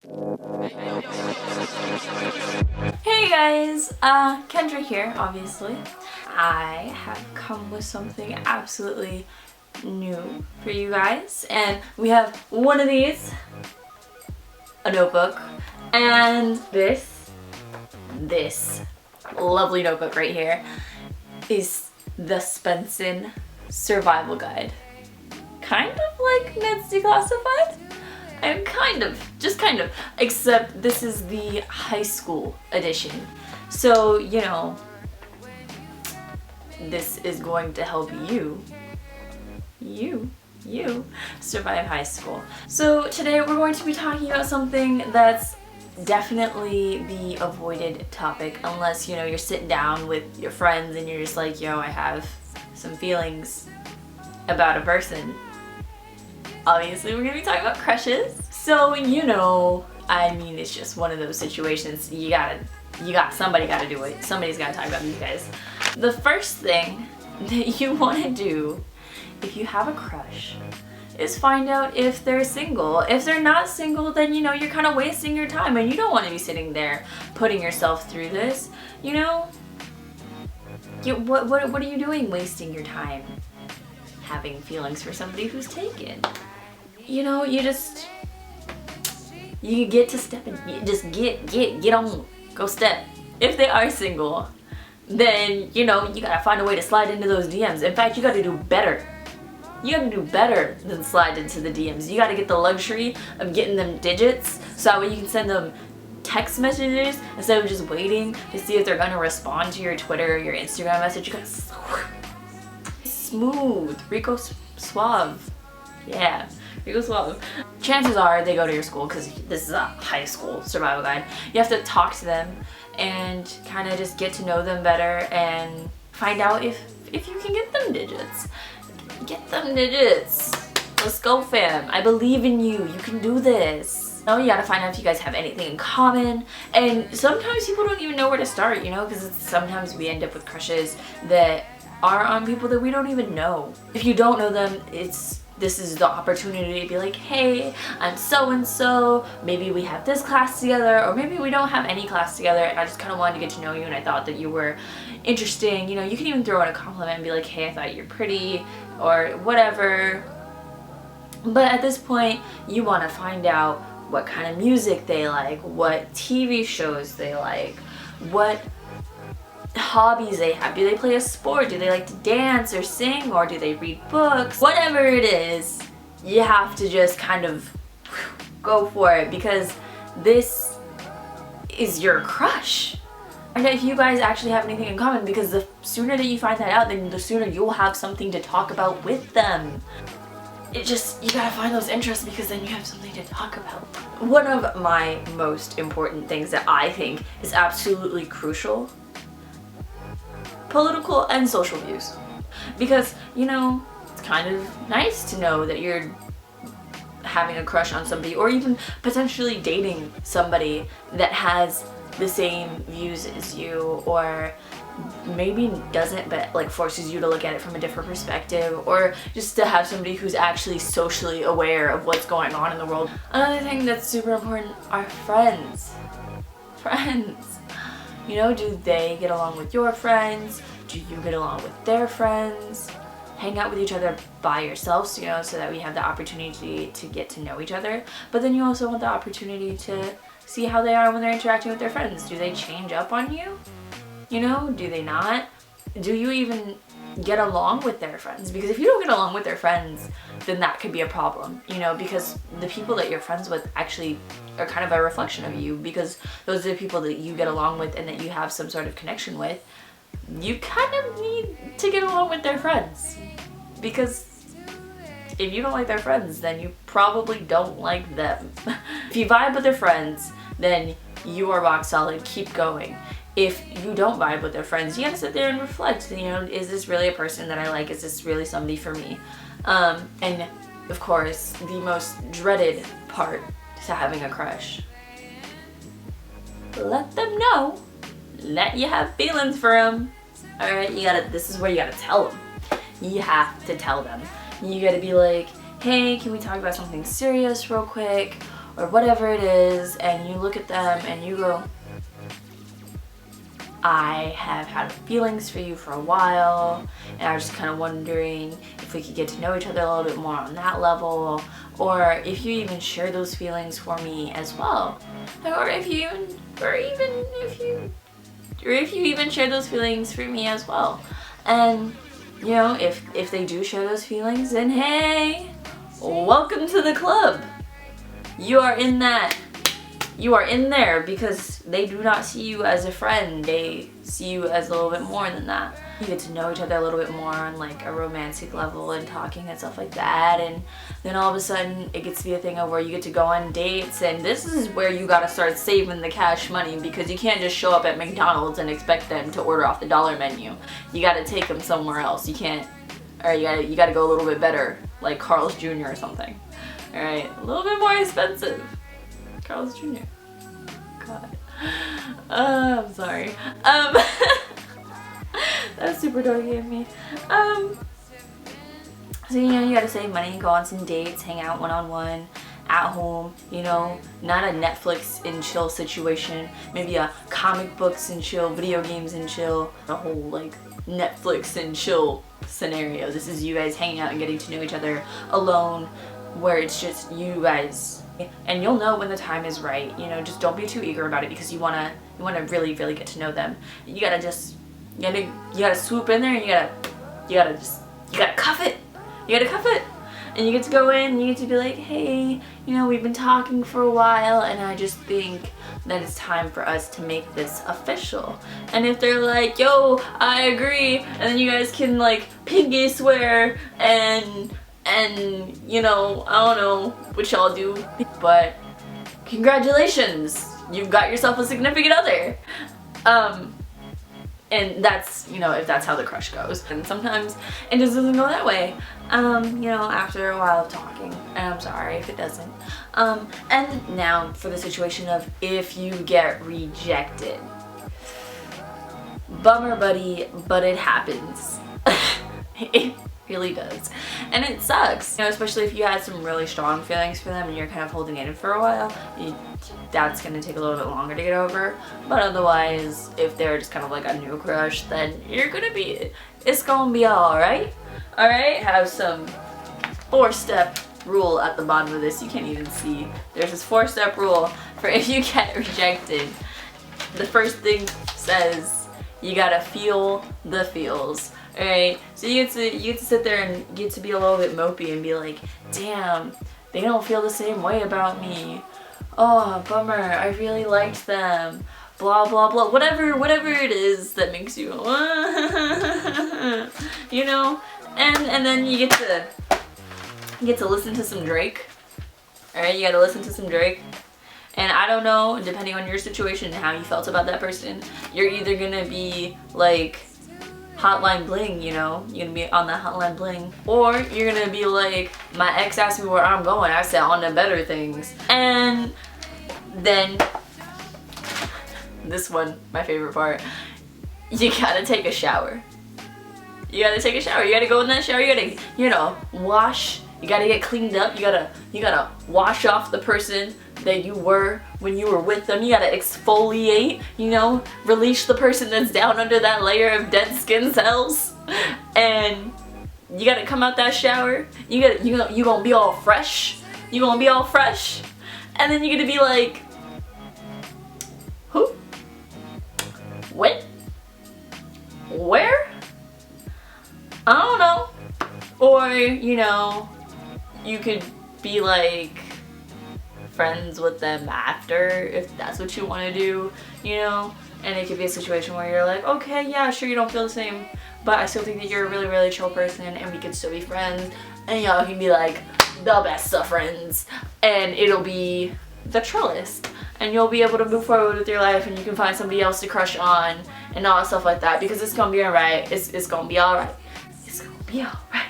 Hey guys, Kendra here, obviously. I have come with something absolutely new for you guys, and we have one of these, a notebook, and this lovely notebook right here is the Spenson Survival Guide. Kind of like Ned's Declassified? I'm just kind of, except this is the high school edition. So, you know, this is going to help you survive high school. So today we're going to be talking about something that's definitely the avoided topic, unless, you know, you're sitting down with your friends and you're just like, yo, I have some feelings about a person. Obviously, we're gonna be talking about crushes. So, you know, I mean, it's just one of those situations. Somebody gotta do it. Somebody's gotta talk about these guys. The first thing that you wanna do if you have a crush is find out if they're single. If they're not single, then, you know, you're kind of wasting your time and you don't want to be sitting there putting yourself through this. You know, what are you doing wasting your time having feelings for somebody who's taken? You know, you get to step in, get on, go step. If they are single, then, you know, you gotta find a way to slide into those DMs. In fact, you gotta do better. You gotta do better than slide into the DMs. You gotta get the luxury of getting them digits, so that way you can send them text messages instead of just waiting to see if they're gonna respond to your Twitter or your Instagram message. You gotta smooth, Rico Suave. Yeah, Rico Suave. Chances are they go to your school, because this is a high school survival guide. You have to talk to them and kind of just get to know them better and find out if you can get them digits. Get them digits. Let's go, fam. I believe in you. You can do this. Now you gotta find out if you guys have anything in common. And sometimes people don't even know where to start, you know, because sometimes we end up with crushes that are on people that we don't even know. If you don't know them, this is the opportunity to be like, hey, I'm so-and-so, maybe we have this class together, or maybe we don't have any class together, and I just kind of wanted to get to know you and I thought that you were interesting. You know, you can even throw in a compliment and be like, hey, I thought you're pretty, or whatever. But at this point, you want to find out what kind of music they like, what TV shows they like, what hobbies they have. Do they play a sport? Do they like to dance or sing, or do they read books? Whatever it is, you have to just kind of go for it, because this is your crush. And if you guys actually have anything in common, because the sooner that you find that out, then the sooner you'll have something to talk about with them. You gotta find those interests, because then you have something to talk about. One of my most important things that I think is absolutely crucial: political and social views. Because, you know, it's kind of nice to know that you're having a crush on somebody, or even potentially dating somebody that has the same views as you, or maybe doesn't, but like forces you to look at it from a different perspective, or just to have somebody who's actually socially aware of what's going on in the world. Another thing that's super important are friends. Friends. You know, do they get along with your friends? Do you get along with their friends? Hang out with each other by yourselves, you know, so that we have the opportunity to get to know each other. But then you also want the opportunity to see how they are when they're interacting with their friends. Do they change up on you? You know, do they not? Do you even get along with their friends? Because if you don't get along with their friends, then that could be a problem, you know, because the people that you're friends with actually are kind of a reflection of you, because those are the people that you get along with and that you have some sort of connection with. You kind of need to get along with their friends, because if you don't like their friends, then you probably don't like them. If you vibe with their friends, then you are rock solid, keep going. If you don't vibe with their friends, you have to sit there and reflect, you know, is this really a person that I like? Is this really somebody for me? And of course, the most dreaded part to having a crush: let them know. Let you have feelings for them. Alright, this is where you gotta tell them. You have to tell them. You gotta be like, hey, can we talk about something serious real quick? or whatever it is, and you look at them and you go, I have had feelings for you for a while, and I was just kind of wondering if we could get to know each other a little bit more on that level, or if you even share those feelings for me as well, or if you even share those feelings for me as well. And you know, if they do share those feelings, then hey, welcome to the club. You are in that. You are in there because they do not see you as a friend. They see you as a little bit more than that. You get to know each other a little bit more on like a romantic level and talking and stuff like that, and then all of a sudden it gets to be a thing of where you get to go on dates, and this is where you gotta start saving the cash money, because you can't just show up at McDonald's and expect them to order off the dollar menu. You gotta take them somewhere else. You can't, or you gotta go a little bit better, like Carl's Jr. or something. Alright, a little bit more expensive. Carl's Jr. God. I'm sorry. That's super dorky of me. So you know, you gotta save money, go on some dates, hang out one-on-one, at home, you know, not a Netflix and chill situation, maybe a comic books and chill, video games and chill, a whole like Netflix and chill scenario. This is you guys hanging out and getting to know each other alone, where it's just you guys, and you'll know when the time is right. You know, just don't be too eager about it, because you wanna really get to know them. You gotta swoop in there, and you gotta cuff it. You gotta cuff it. And you get to go in, and you get to be like, hey, you know, we've been talking for a while, and I just think that it's time for us to make this official. And if they're like, yo, I agree, and then you guys can like pinky swear and you know, I don't know what y'all do, but congratulations, you've got yourself a significant other. And that's, you know, if that's how the crush goes. And sometimes it just doesn't go that way, you know, after a while of talking, and I'm sorry if it doesn't. And now for the situation of if you get rejected. Bummer, buddy, but it happens. It really does, and it sucks, you know, especially if you had some really strong feelings for them and you're kind of holding it in for a while. That's gonna take a little bit longer to get over, but otherwise, if they're just kind of like a new crush, then it's gonna be all right. Have some 4-step rule at the bottom of this. You can't even see. There's this 4-step rule for if you get rejected. The first thing says you gotta feel the feels. Alright, so you get to sit there and get to be a little bit mopey and be like, damn, they don't feel the same way about me. Oh, bummer, I really liked them. Blah blah blah. Whatever it is that makes you you know? And then you get to listen to some Drake. Alright, you gotta listen to some Drake. And I don't know, depending on your situation and how you felt about that person, you're either gonna be like Hotline Bling, you know, you're gonna be on that Hotline Bling, or you're gonna be like, my ex asked me where I'm going, I said on to better things. And then this one, my favorite part, you gotta take a shower. You gotta take a shower. You gotta go in that shower. You gotta, you know, wash. You gotta get cleaned up. You gotta wash off the person that you were when you were with them. You gotta exfoliate, you know, release the person that's down under that layer of dead skin cells. And you gotta come out that shower. You gonna be all fresh. You gonna be all fresh. And then you're gonna be like, who? When? Where? I don't know. Or, you know, you could be like friends with them after, if that's what you want to do, you know. And it could be a situation where you're like, okay, yeah, sure, you don't feel the same, but I still think that you're a really, really chill person and we could still be friends. And y'all can be like the best of friends, and it'll be the trillest, and you'll be able to move forward with your life, and you can find somebody else to crush on and all that stuff like that, because it's gonna be alright. It's gonna be alright. It's gonna be alright.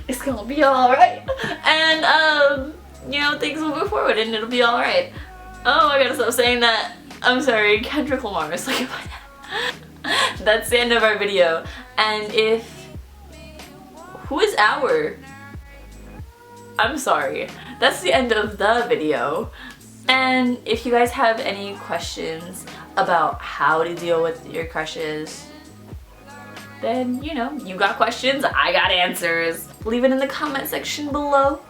It's gonna be alright. And you know, things will move forward and it'll be alright. Oh, I gotta stop saying that. I'm sorry, Kendrick Lamar is like in my head. That's the end of our video. And who is our? I'm sorry. That's the end of the video. And if you guys have any questions about how to deal with your crushes, then you know, you got questions, I got answers. Leave it in the comment section below.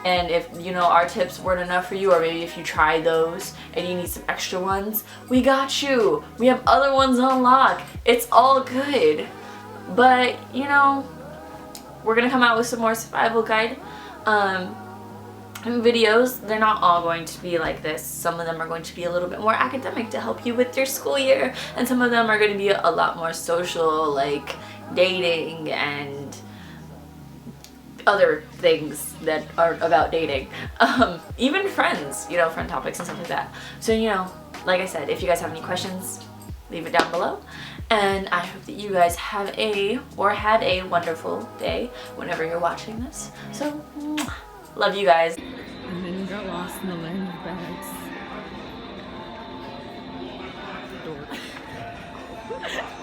And if you know our tips weren't enough for you, or maybe if you tried those and you need some extra ones, we got you. We have other ones on lock. It's all good. But you know, we're gonna come out with some more survival guide videos. They're not all going to be like this. Some of them are going to be a little bit more academic to help you with your school year, and some of them are going to be a lot more social, like dating and other things that are about dating. Even friends, you know, friend topics and stuff like that. So, you know, like I said, if you guys have any questions, leave it down below. And I hope that you guys have had a wonderful day whenever you're watching this. So, love you guys. And then you got lost in the land of bags.